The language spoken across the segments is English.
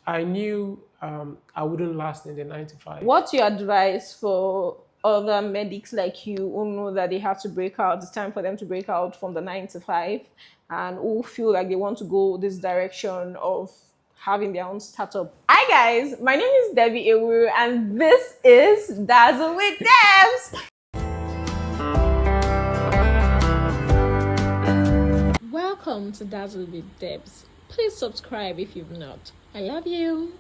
I knew I wouldn't last in the 9 to 5. What's your advice for other medics like you who know that they have to break out? It's time for them to break out from the 9 to 5, and who feel like they want to go this direction of having their own startup. Hi guys, my name is Debbie Ewu, and this is Dazzle with Debs. Welcome to Dazzle with Debs. Please subscribe if you've not. I love you.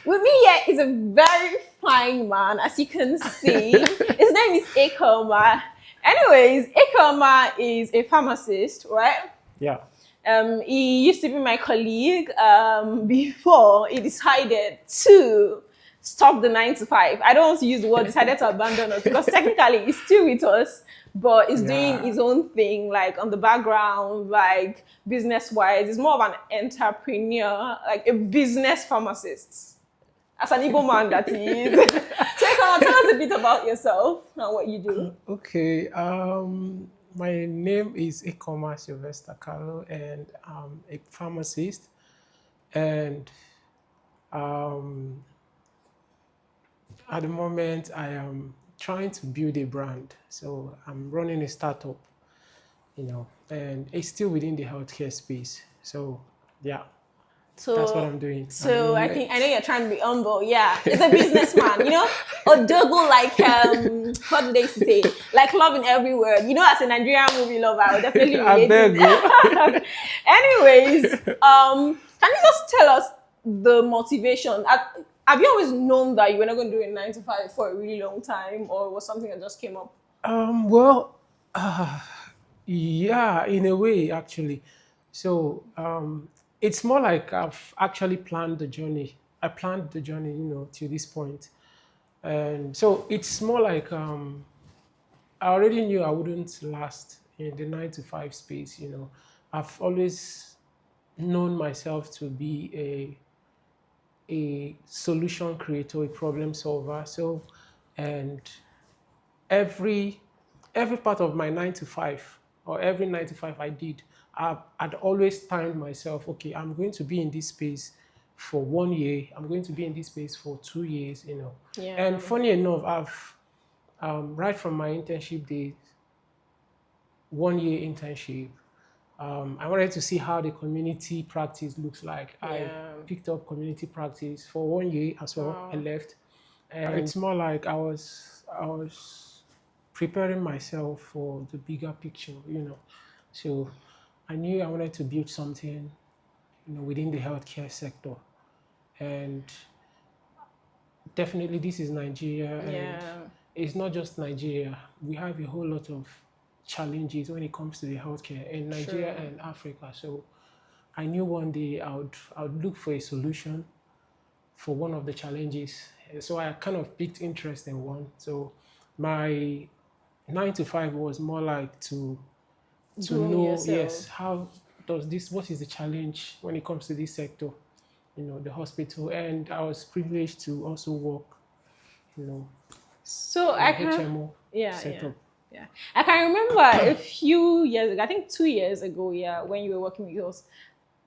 With me here is a very fine man, as you can see. His name is Ekoma. Anyways, Ekoma is a pharmacist, right? Yeah. He used to be my colleague before he decided to stop the 9 to 5. I don't want to use the word decided to abandon us because technically he's still with us, but he's doing his own thing, like on the background, like business wise. He's more of an entrepreneur, like a business pharmacist. As an Igbo man that he is. So tell us a bit about yourself and what you do. Okay. My name is Ekoma Sylvester Carlo, and I'm a pharmacist. And at the moment, I am trying to build a brand. So I'm running a startup, and it's still within the healthcare space. So yeah, that's what I'm doing. So I know you're trying to be humble. Yeah, it's a businessman, Odogo, like what do they used to say? Like love in every word. As a Nigerian movie lover, I would definitely relate to that. Anyways, can you just tell us the motivation? Have you always known that you were not going to do a 9 to 5 for a really long time, or was something that just came up? Well, yeah, in a way, actually. So it's more like I've actually planned the journey. I planned the journey, to this point. And so it's more like I already knew I wouldn't last in the 9 to 5 space. I've always known myself to be a solution creator, a problem solver. So, and every part of my 9 to 5 or every 9 to 5 I did, I'd always timed myself. Okay, I'm going to be in this space for 1 year. I'm going to be in this space for 2 years. Yeah. And funny enough, I've right from my internship days, 1 year internship. I wanted to see how the community practice looks like. Yeah. I picked up community practice for 1 year as well. I left, and it's more like I was preparing myself for the bigger picture. So I knew I wanted to build something, within the healthcare sector, and definitely this is Nigeria, and it's not just Nigeria. We have a whole lot of challenges when it comes to the healthcare in Nigeria and Africa. So I knew one day I would look for a solution for one of the challenges. So I kind of picked interest in one. So my 9 to 5 was more like to know, yes, what is the challenge when it comes to this sector, the hospital. And I was privileged to also work, so I can HMO setup. Yeah, I can remember a few years ago, I think 2 years ago, when you were working with us,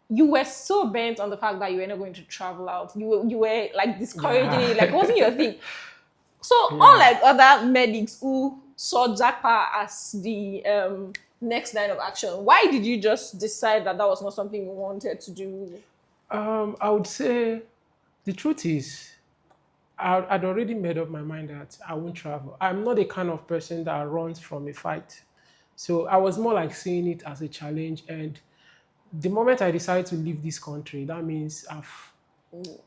you were so bent on the fact that you were not going to travel out. You were like discouraging it, like it wasn't your thing. So unlike other medics who saw Jackpot as the next line of action, why did you just decide that was not something you wanted to do? I would say the truth is, I'd already made up my mind that I won't travel. I'm not the kind of person that runs from a fight. So I was more like seeing it as a challenge. And the moment I decided to leave this country, that means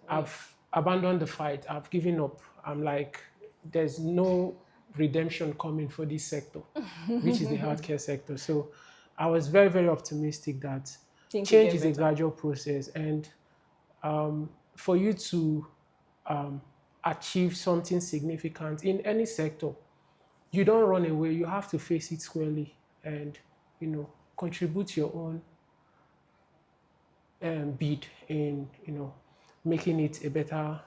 I've abandoned the fight. I've given up. I'm like, there's no redemption coming for this sector, which is the healthcare sector. So I was very, very optimistic that change is a gradual process. And for you to achieve something significant in any sector, you don't run away. You have to face it squarely and, contribute your own bid in, making it a better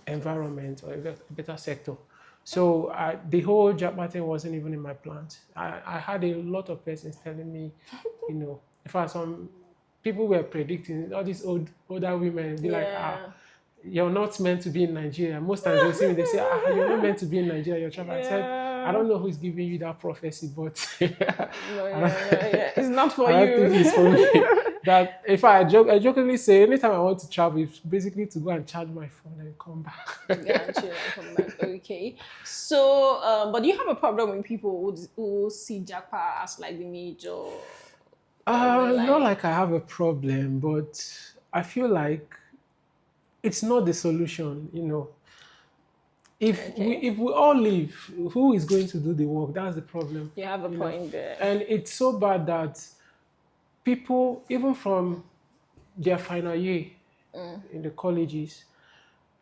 environment or a better sector. So the whole job thing wasn't even in my plans. I had a lot of persons telling me, in fact, some people were predicting all these older women be like, Yeah. you're not meant to be in Nigeria. Most times they see me, they say, you're not meant to be in Nigeria, you're traveling. I said, I Yeah. don't know who's giving you that prophecy, but No, I yeah, yeah, don't, yeah. It's not for I don't think it's for me. you. That if I jokingly say, anytime I want to travel, it's basically to go and charge my phone and come back. Yeah, and chill and come back. Okay. So, but do you have a problem with people who see Jackpot as like the major? As in Not like, like I have a problem, but I feel like it's not the solution, okay, if we all leave, who is going to do the work? That's the problem, you have a you know. point there. And it's so bad that people, even from their final year in the colleges,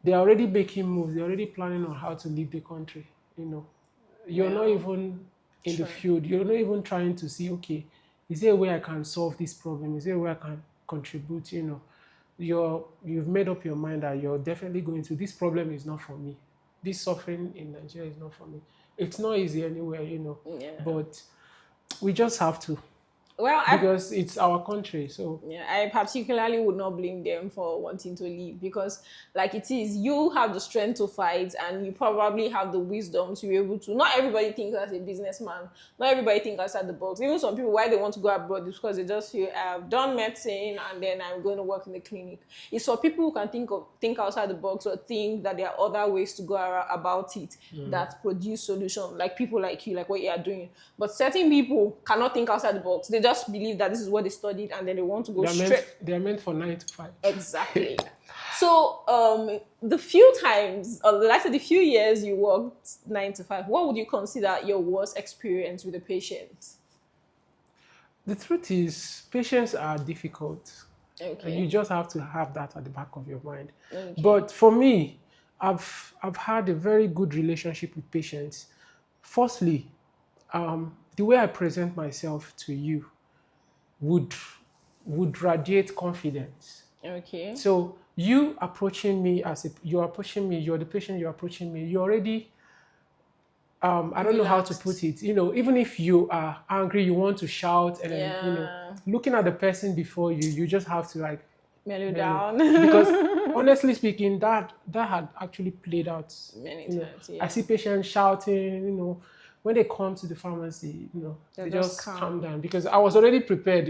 they're already making moves. They're already planning on how to leave the country. You know, you're not Yeah, even in the true. field. You're not even trying to see, okay, is there a way I can solve this problem? Is there a way I can contribute? You've made up your mind that you're definitely going to. This problem is not for me. This suffering in Nigeria is not for me. It's not easy anywhere, Yeah. but we just have to Well, because it's our country. So yeah, I particularly would not blame them for wanting to leave because, like it is, you have the strength to fight and you probably have the wisdom to be able to. Not everybody thinks as a businessman. Not everybody thinks outside the box. Even some people, why they want to go abroad is because they just feel I've done medicine and then I'm going to work in the clinic. It's for people who can think outside the box or think that there are other ways to go about it that produce solutions. Like people like you, like what you are doing. But certain people cannot think outside the box. They just believe that this is what they studied and then they want to go straight. they're meant for 9 to 5. Exactly. So the few times, or let's say the few years you worked 9 to 5, what would you consider your worst experience with a patient? The truth is, patients are difficult. And you Okay. just have to have that at the back of your mind. Okay. But for me, I've had a very good relationship with patients. Firstly, the way I present myself to you would would radiate confidence. Okay. So you approaching me you're approaching me, you're the patient, you're approaching me, you already I don't know how to Relaxed. put it. Even if you are angry, you want to shout, and Yeah. looking at the person before you, you just have to like Mellow mellow. down. Because honestly speaking, that had actually played out. Many You know, times, I yeah. see patients shouting. When they come to the pharmacy, They're they just just calm calm. down because I was already prepared.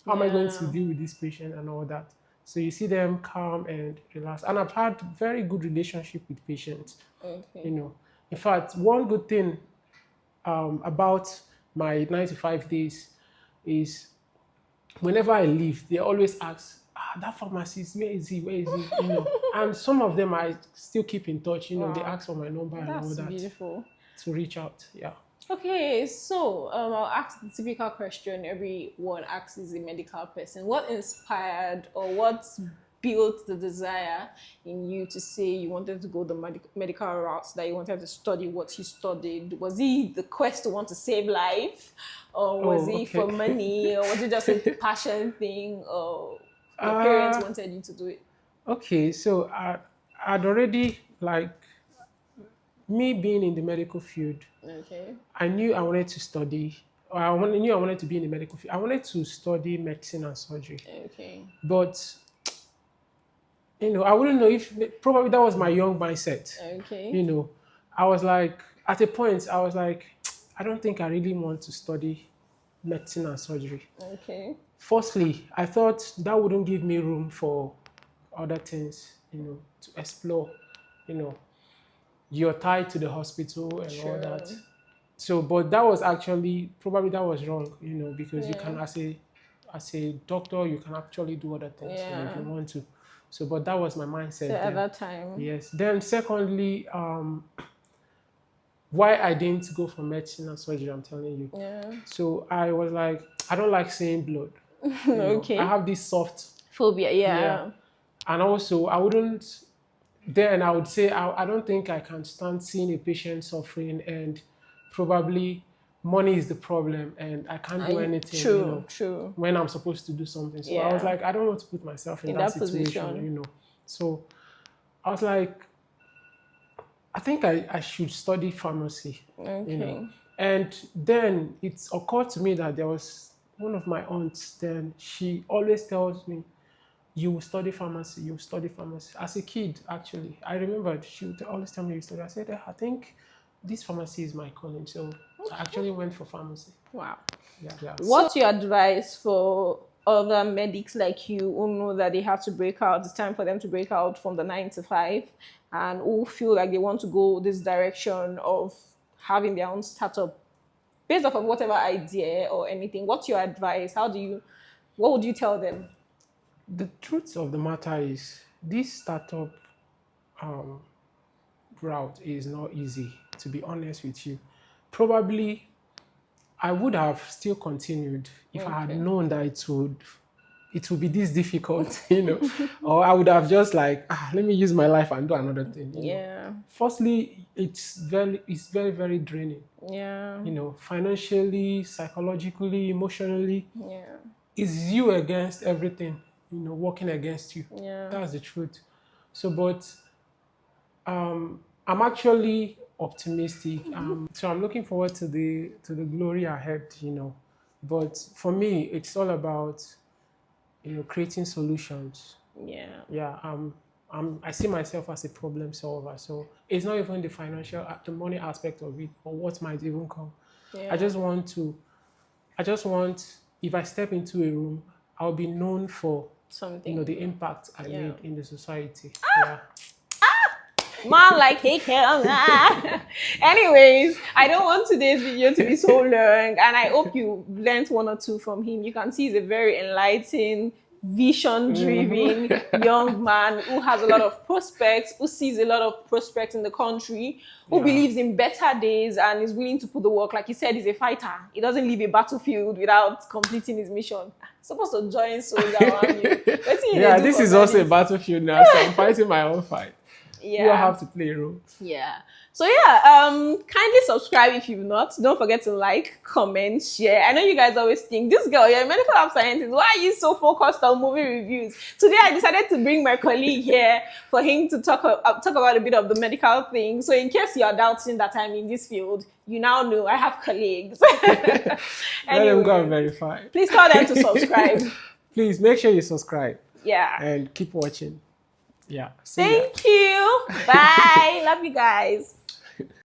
How am I going to Yeah. deal with this patient and all that? So you see them calm and relaxed, and I've had very good relationship with patients. Okay. You know, in fact, one good thing about my 9 to 5 days is whenever I leave, they always ask, that pharmacist, where is he? Where is he? And some of them I still keep in touch. They Wow. ask for my number and all That's that beautiful. to reach out. Yeah. Okay, so I'll ask the typical question everyone asks is a medical person. What inspired or what built the desire in you to say you wanted to go the medical route, that you wanted to study what you studied? Was it the quest to want to save life? Or was Oh, it for okay. money? Or was it just a passion thing? Or your parents uh, wanted you to do it? okay. So I'd already like me being in the medical field. Okay. I knew I wanted to study. Or knew I wanted to be in the medical field. I wanted to study medicine and surgery, Okay. but I wouldn't know if probably that was my young mindset. Okay. You know, I was like, at a point, I was like, I don't think I really want to study medicine and surgery. Okay. Firstly, I thought that wouldn't give me room for other things, to explore. You know, you're tied to the hospital and all that. True. So, but that was actually probably that was wrong, because you Yeah. can as a doctor you can actually do other things, if you Yeah. want to. So, but that was my So mindset at then. that time. Yes. Then, secondly, why I didn't go for medicine and surgery, I'm telling you. Yeah. So I was like, I don't like seeing blood. I Okay. have this soft, Phobia, yeah, yeah. and also I wouldn't. Then I would say I don't think I can stand seeing a patient suffering, and probably money is the problem and I can't do anything, True, true. when I'm supposed to do something. So I was Yeah. like, I don't want to put myself in In that that situation, position. So I was like, I think I should study pharmacy, you know. Okay. And then it occurred to me that there was one of my aunts, then she always tells me, you will study pharmacy, you will study pharmacy. As a kid, actually, I remembered she would always tell me you study. I said, I think this pharmacy is my calling. So I actually went for pharmacy. Wow. Yeah, yeah. So What's your advice for other medics like you who know that they have to break out? It's time for them to break out from the 9 to 5, and who feel like they want to go this direction of having their own startup based off of whatever idea or anything. What's your advice? What would you tell them? the truth of the matter is, this startup um, route is not easy, to be honest with you. Probably I would have still continued if I had Okay. known that it would be this difficult, or I would have just like, let me use my life and do another thing. Yeah. Firstly, it's very, very draining, Yeah. financially, psychologically, emotionally. Yeah. It's you against everything, working against you. Yeah. That's the truth. So, but I'm actually optimistic. So I'm looking forward to the glory ahead. But for me, it's all about creating solutions. Yeah. Yeah, I see myself as a problem solver. So it's not even the money aspect of it, or what might even come. I Yeah. just want to. I just want, if I step into a room, I'll be known for Something. the impact I Yeah. made in the society. Yeah. Man, like, hey, anyways, I don't want today's video to be so long, and I hope you learned one or two from him. You can see he's a very enlightened, vision-driven young man who has a lot of prospects, who sees a lot of prospects in the country, who Yeah. believes in better days and is willing to put the work. Like he said, he's a fighter. He doesn't leave a battlefield without completing his mission. Supposed to join soldier around you. Yeah, this is also a battlefield now, so I'm fighting my own fight. You all have to play a role. Yeah. So yeah, kindly subscribe if you've not. Don't forget to like, comment, share. I know you guys always think, this girl, you're a medical lab scientist. Why are you so focused on movie reviews? Today I decided to bring my colleague here for him to talk about a bit of the medical thing. So in case you're doubting that I'm in this field, you now know I have colleagues. Let them go and verify. Please tell them to subscribe. Please make sure you subscribe. Yeah. And keep watching. Yeah. See ya. Thank you. Bye. Love you guys.